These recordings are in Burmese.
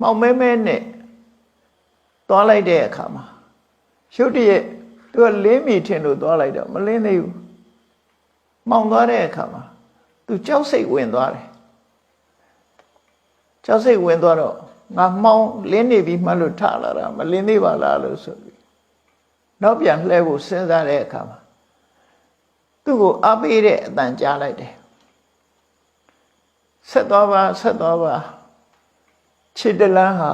မောင်မဲမဲနဲ့သွားလိုက်တဲ့အခါမှာရုတ်တရက်သူကလင်းမီထင်လို့သွားလိုက်တော့မလင်းသေးဘူးမောင်သွားတဲ့အခါမှာသူကြောက်စိတ်ဝင်သွားတယ်ကြောက်စိတ်ဝင်သွားတော့ငါမောင်လင်းနေပြီမှလို့ထလာတာမလင်းသေးပါလားလို့ဆိုပြီးနောက်ပြန်လှဲဖို့စဉ်းစားတဲ့အခါမှာသူ့ကိုအားပေးတဲ့အတန်ကြားလိုက်တယ်ဆက်သွားပါခြေတလန်းဟာ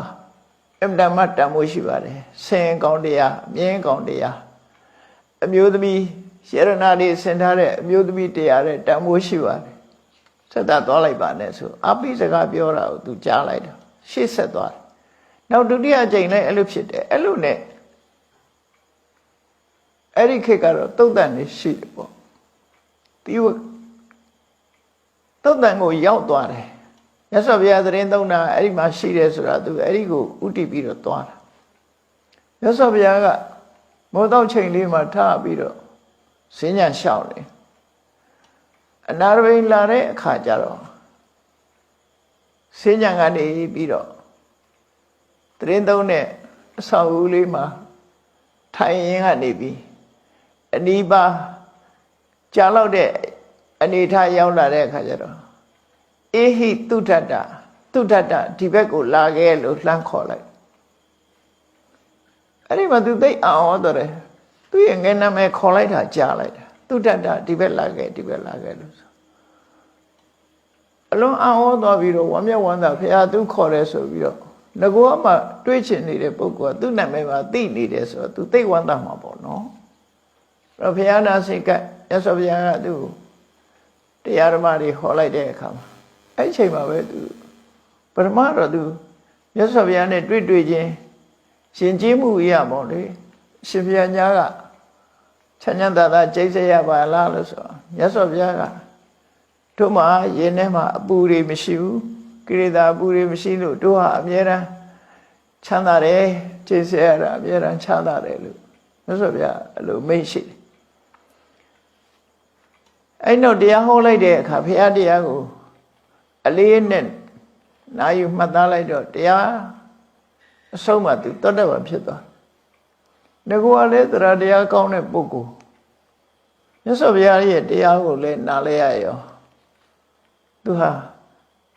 အမြဲတမ်းတန်မိုးရှိပါတယ်ဆင်ကောင်းတရားမြင်းကောင်းတရားအမျိုးသမီးရတနာတွေဆင်ထားတဲ့အမျိုးသမီးတရားတဲ့တန်မိုးရှိပါတယ်ဆက်သွားလိုက်ပါနဲ့ဆိုအပိစကားပြောတာကိုသူကြားလိုက်တော့ရှေ့ဆက်သွားတယ်နောက်ဒုတိယကြိမ်လည်းအဲ့လိုဖြစ်တယ်အဲ့လိုနဲ့အဲ့ဒီခေတ်ကတော့တုတ်တန်နေရှိတယ်ပေါ့ဒီတုတ်တန်ကိုရောက်သွားတယ်မြတ်စွာဘုရားသတင်းသုံးတာအဲ့ဒီမှာရှိတယ်ဆိုတာသူအဲ့ဒီကိုဥတည်ပြီးတော့သွားတာမြတ်စွာဘုရားကမိုးတော့ချိန်လေးမှာထားပြီးတော့ဈဉ္ညာလျှောက်တယ်အနာရဘိန်လာတဲ့အခါကျတော့ဈဉ္ညာကနေပြီးတော့သတင်းသုံးတဲ့အဆောက်အဦလေးမှာထိုင်ရင်းကနေပြီးအနီးပါကြာလောက်တဲ့အနေထားရောက်လာတဲ့အခါကျတော့အေဟိတုထတ္တဒီဘက်ကိုလာခဲ့လို့လှမ်းခေါ်လိုက်အဲ့ဒီမှာသူသိအောင်တော့တယ်သူရဲ့ငယ်နာမည်ခေါ်လိုက်တာကြားလိုက်တာတုထတ္တဒီဘက်လာခဲ့လို့ဆိုအလုံးအောင်သွားပြီးတော့ဝမ်းမြောက်ဝမ်းသာဖရာသူခေါ်တယ်ဆိုပြီးတော့ငကောမှတွေးချင်နေတဲ့ပုဂ္ဂိုလ်ကသူ့နာမည်မှာသိနေတယ်ဆိုတော့သူသိဝမ်းသာမှာပေါ့နော်အဲ့တော့ဖရာနာစိတ်ကရသော်ဘုရားကသူ့တရားဓမ္မတွေဟောလိုက်တဲ့အခါမှာအဲ့ဒီချိန်မှာပဲသူပထမတော့သူမြတ်စွာဘုရားနဲ့တွေ့ချင်းရှင်ကျေးမှုရပေါ့လေရှင်ဘုရားညာကချမ်းချမ်းသာသာကျိတ်ဆက်ရပါလားလို့ဆိုမြတ်စွာဘုရားကတို့မှာယင်းထဲမှာအပူတွေမရှိဘူးကိရိတာအပူတွေမရှိလို့တို့ဟာအမြဲတမ်းချမ်းသာတယ်ကျိတ်ဆက်ရတာအမြဲတမ်းချမ်းသာတယ်လို့မြတ်စွာဘုရားအဲ့လိုမိန့်ရှိတယ်အဲ့တော့တရားဟောလိုက်တဲ့အခါဘုရားတရားကိုအလေးနဲ့နာယူမှတ်သားလိုက်တော့တရားအဆုံးမှသူတောတ္တဗံဖြစ်သွားငကောကလည်းတရားကောင်းတဲ့ပုဂ္ဂိုလ်မြတ်စွာဘုရားရဲ့တရားကိုလည်းနားလဲရရောသူဟာ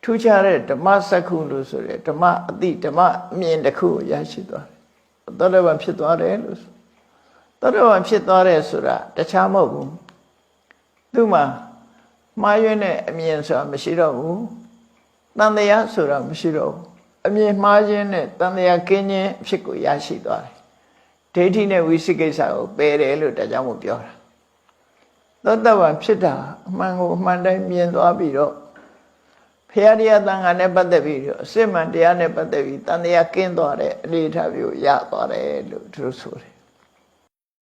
ထူးခြားတဲ့ဓမ္မစက္ခုလို့ဆိုရဲဓမ္မအတိဓမ္မအမြင်တစ်ခုကိုရရှိသွားတယ်တောတ္တဗံဖြစ်သွားတယ်လို့တောတ္တဗံဖြစ်သွားတယ်ဆိုတာတခြားမဟုတ်ဘူးသူ့မှာမှားယွင်းတဲ့အမြင်ဆိုတာမရှိတော့ဘူးတန်တရားဆိုတာမရှိတော့ဘူးအမြင်မှားခြင်းနဲ့တန်တရားကင်းခြင်းအဖြစ်ကိုရရှိသွားတယ်ဒိဋ္ဌိနဲ့ဝိသိကိစ္စကိုပယ်တယ်လို့ဒါကြောင့်မို့ပြောတာသောတပန်ဖြစ်တာအမှန်ကိုအမှန်တိုင်းမြင်သွားပြီးတော့ဖရာတရားသံဃာနဲ့ပတ်သက်ပြီးတော့အစစ်မှန်တရားနဲ့ပတ်သက်ပြီးတန်တရားကင်းသွားတဲ့အနေအထားမျိုးရသွားတယ်လို့သူတို့ဆိုတယ်